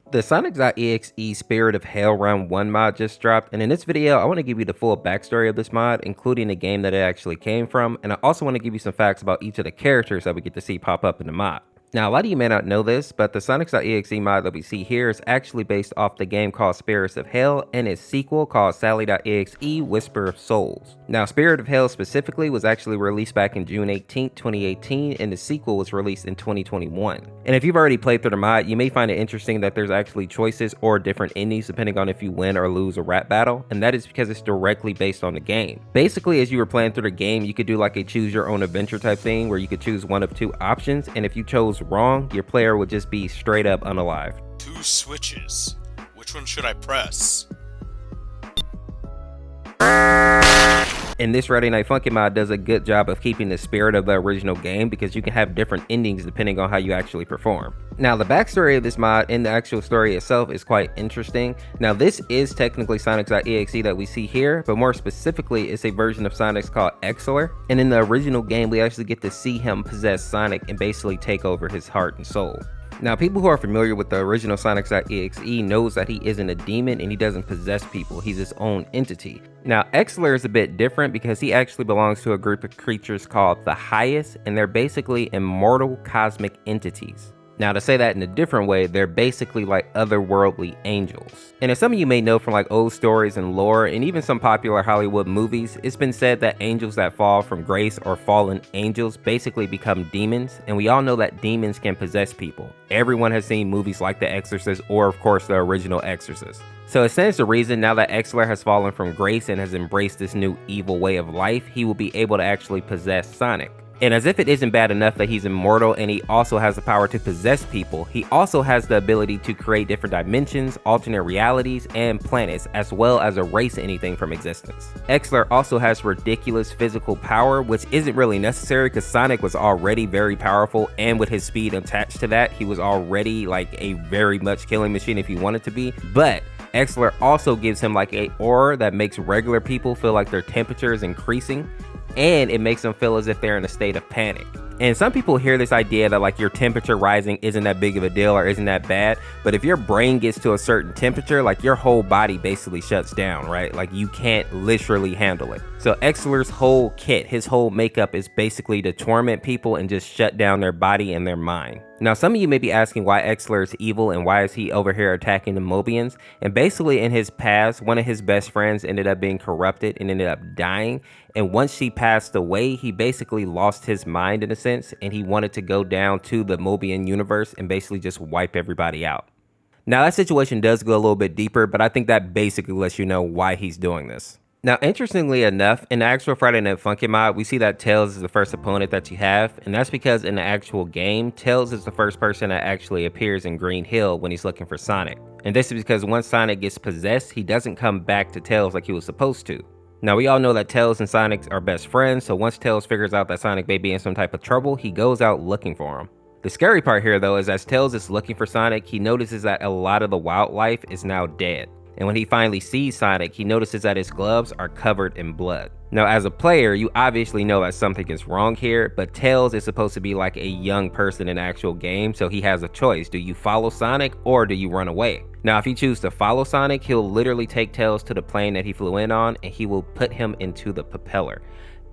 The Sonic.EXE Spirit of Hell Round 1 mod just dropped, and in this video I want to give you the full backstory of this mod, including the game that it actually came from, and I also want to give you some facts about each of the characters that we get to see pop up in the mod. Now, a lot of you may not know this, but the Sonic.exe mod that we see here is actually based off the game called Spirits of Hell and its sequel called Sally.exe Whisper of Souls. Now, Spirit of Hell specifically was actually released back in June 18, 2018, and the sequel was released in 2021. And if you've already played through the mod, you may find it interesting that there's actually choices or different endings depending on if you win or lose a rap battle, and that is because it's directly based on the game. Basically, as you were playing through the game, you could do like a choose your own adventure type thing where you could choose one of two options, and if you chose wrong, your player would just be straight up unalived. Two switches. Which one should I press? And this Friday Night Funkin' mod does a good job of keeping the spirit of the original game because you can have different endings depending on how you actually perform. Now, the backstory of this mod and the actual story itself is quite interesting. Now, this is technically Sonic.exe that we see here, but more specifically, it's a version of Sonic's called Exler. And in the original game, we actually get to see him possess Sonic and basically take over his heart and soul. Now, people who are familiar with the original Sonic.exe knows that he isn't a demon and he doesn't possess people, he's his own entity. Now, Exler is a bit different because he actually belongs to a group of creatures called the Highest, and they're basically immortal cosmic entities. Now, to say that in a different way, they're basically like otherworldly angels. And as some of you may know from like old stories and lore, and even some popular Hollywood movies, it's been said that angels that fall from grace or fallen angels basically become demons, and we all know that demons can possess people. Everyone has seen movies like The Exorcist or of course the original Exorcist. So it stands to reason now that Exler has fallen from grace and has embraced this new evil way of life, he will be able to actually possess Sonic. And as if it isn't bad enough that he's immortal and he also has the power to possess people, he also has the ability to create different dimensions, alternate realities, and planets, as well as erase anything from existence. Exler also has ridiculous physical power, which isn't really necessary because Sonic was already very powerful, and with his speed attached to that, he was already like a very much killing machine if he wanted to be. But Exler also gives him like a aura that makes regular people feel like their temperature is increasing, and it makes them feel as if they're in a state of panic. And some people hear this idea that like your temperature rising isn't that big of a deal or isn't that bad, but if your brain gets to a certain temperature, like your whole body basically shuts down, right? Like you can't literally handle it. So Exler's whole kit, his whole makeup is basically to torment people and just shut down their body and their mind. Now, some of you may be asking why Exler is evil and why is he over here attacking the Mobians? And basically in his past, one of his best friends ended up being corrupted and ended up dying. And once she passed away, he basically lost his mind in a sense, and he wanted to go down to the Mobian universe and basically just wipe everybody out. Now, that situation does go a little bit deeper, but I think that basically lets you know why he's doing this. Now, interestingly enough, in the actual Friday Night Funkin' mod, we see that Tails is the first opponent that you have, and that's because in the actual game, Tails is the first person that actually appears in Green Hill when he's looking for Sonic. And this is because once Sonic gets possessed, he doesn't come back to Tails like he was supposed to. Now, we all know that Tails and Sonic are best friends, so once Tails figures out that Sonic may be in some type of trouble, he goes out looking for him. The scary part here, though, is as Tails is looking for Sonic, he notices that a lot of the wildlife is now dead. And when he finally sees Sonic, he notices that his gloves are covered in blood. Now, as a player, you obviously know that something is wrong here, but Tails is supposed to be like a young person in the actual game, so he has a choice. Do you follow Sonic or do you run away? Now, if you choose to follow Sonic, he'll literally take Tails to the plane that he flew in on, and he will put him into the propeller.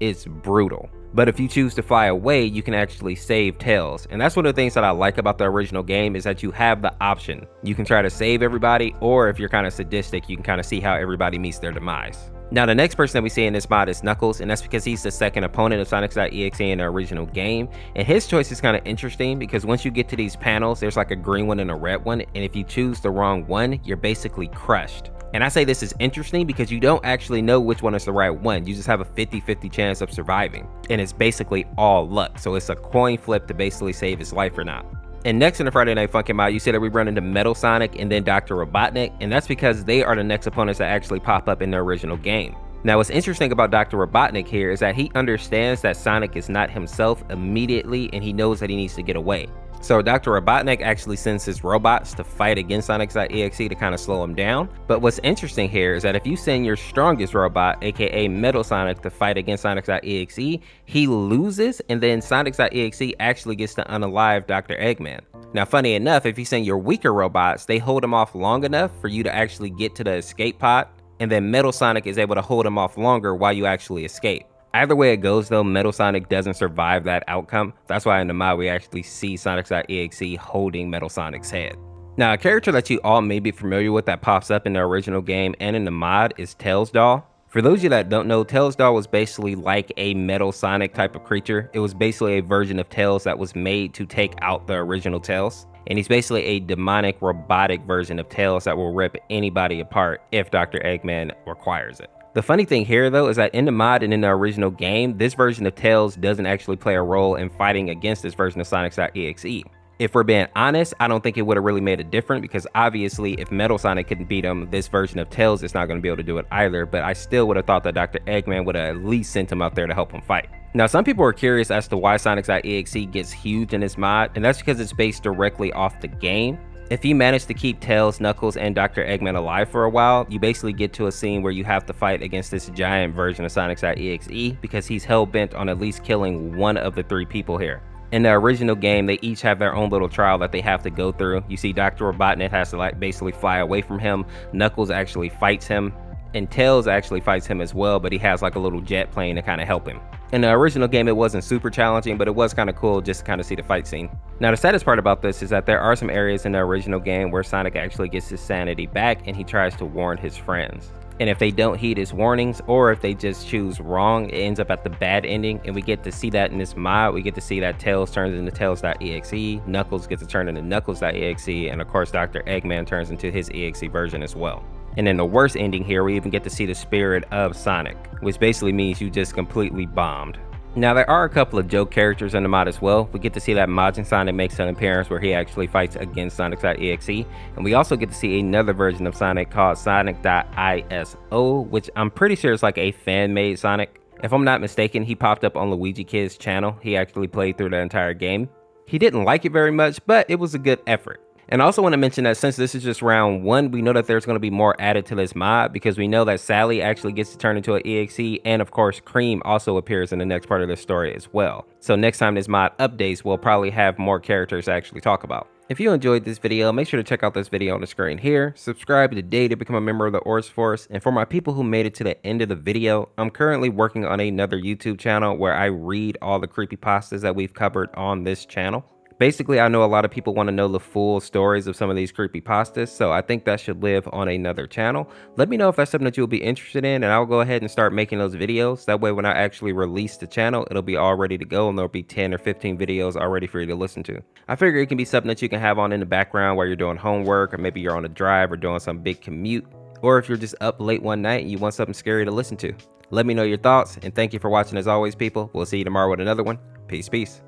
It's brutal. But if you choose to fly away, you can actually save Tails. And that's one of the things that I like about the original game is that you have the option. You can try to save everybody, or if you're kind of sadistic, you can kind of see how everybody meets their demise. Now, the next person that we see in this mod is Knuckles, and that's because he's the second opponent of Sonic.exe in the original game. And his choice is kind of interesting because once you get to these panels, there's like a green one and a red one, and if you choose the wrong one, you're basically crushed. And I say this is interesting because you don't actually know which one is the right one. You just have a 50-50 chance of surviving. And it's basically all luck. So it's a coin flip to basically save his life or not. And next in the Friday Night Funkin' mod, you see that we run into Metal Sonic and then Dr. Robotnik. And that's because they are the next opponents that actually pop up in the original game. Now, what's interesting about Dr. Robotnik here is that he understands that Sonic is not himself immediately, and he knows that he needs to get away. So Dr. Robotnik actually sends his robots to fight against Sonic.EXE to kind of slow him down. But what's interesting here is that if you send your strongest robot, aka Metal Sonic, to fight against Sonic.EXE, he loses, and then Sonic.EXE actually gets to unalive Dr. Eggman. Now, funny enough, if you send your weaker robots, they hold him off long enough for you to actually get to the escape pod, and then Metal Sonic is able to hold him off longer while you actually escape. Either way it goes though, Metal Sonic doesn't survive that outcome. That's why in the mod we actually see Sonic.EXE holding Metal Sonic's head. Now, a character that you all may be familiar with that pops up in the original game and in the mod is Tails doll. For those of you that don't know, Tails doll was basically like a Metal Sonic type of creature. It was basically a version of Tails that was made to take out the original Tails. And he's basically a demonic robotic version of Tails that will rip anybody apart if Dr. Eggman requires it. The funny thing here though is that in the mod and in the original game, this version of Tails doesn't actually play a role in fighting against this version of Sonic.EXE. If we're being honest, I don't think it would have really made a difference because obviously if Metal Sonic couldn't beat him, this version of Tails is not going to be able to do it either, but I still would have thought that Dr. Eggman would have at least sent him out there to help him fight. Now, some people are curious as to why Sonic.EXE gets huge in this mod, and that's because it's based directly off the game. If you manage to keep Tails, Knuckles, and Dr. Eggman alive for a while, you basically get to a scene where you have to fight against this giant version of Sonic.EXE because he's hell-bent on at least killing one of the three people here. In the original game, they each have their own little trial that they have to go through. You see Dr. Robotnik has to basically fly away from him, Knuckles actually fights him, and Tails actually fights him as well, but he has like a little jet plane to kind of help him. In the original game, it wasn't super challenging, but it was kind of cool just to kind of see the fight scene. Now, the saddest part about this is that there are some areas in the original game where Sonic actually gets his sanity back and he tries to warn his friends. And if they don't heed his warnings, or if they just choose wrong, it ends up at the bad ending, and we get to see that in this mod. We get to see that Tails turns into Tails.exe, Knuckles gets to turn into Knuckles.exe, and of course Dr. Eggman turns into his EXE version as well. And in the worst ending here, we even get to see the spirit of Sonic, which basically means you just completely bombed. Now, there are a couple of joke characters in the mod as well. We get to see that Majin Sonic makes an appearance where he actually fights against Sonic.exe, and we also get to see another version of Sonic called Sonic.ISO, which I'm pretty sure is like a fan-made Sonic. If I'm not mistaken, he popped up on Luigi Kid's channel. He actually played through the entire game. He didn't like it very much, but it was a good effort. And I also want to mention that since this is just round 1, we know that there's going to be more added to this mod because we know that Sally actually gets to turn into an EXE, and of course Cream also appears in the next part of the story as well. So next time this mod updates, we'll probably have more characters to actually talk about. If you enjoyed this video, make sure to check out this video on the screen here, subscribe today to become a member of the Orseofkorse, and for my people who made it to the end of the video, I'm currently working on another YouTube channel where I read all the creepypastas that we've covered on this channel. Basically, I know a lot of people want to know the full stories of some of these creepypastas, so I think that should live on another channel. Let me know if that's something that you'll be interested in, and I'll go ahead and start making those videos. That way, when I actually release the channel, it'll be all ready to go, and there'll be 10 or 15 videos already for you to listen to. I figure it can be something that you can have on in the background while you're doing homework, or maybe you're on a drive or doing some big commute, or if you're just up late one night and you want something scary to listen to. Let me know your thoughts, and thank you for watching as always, people. We'll see you tomorrow with another one. Peace, peace.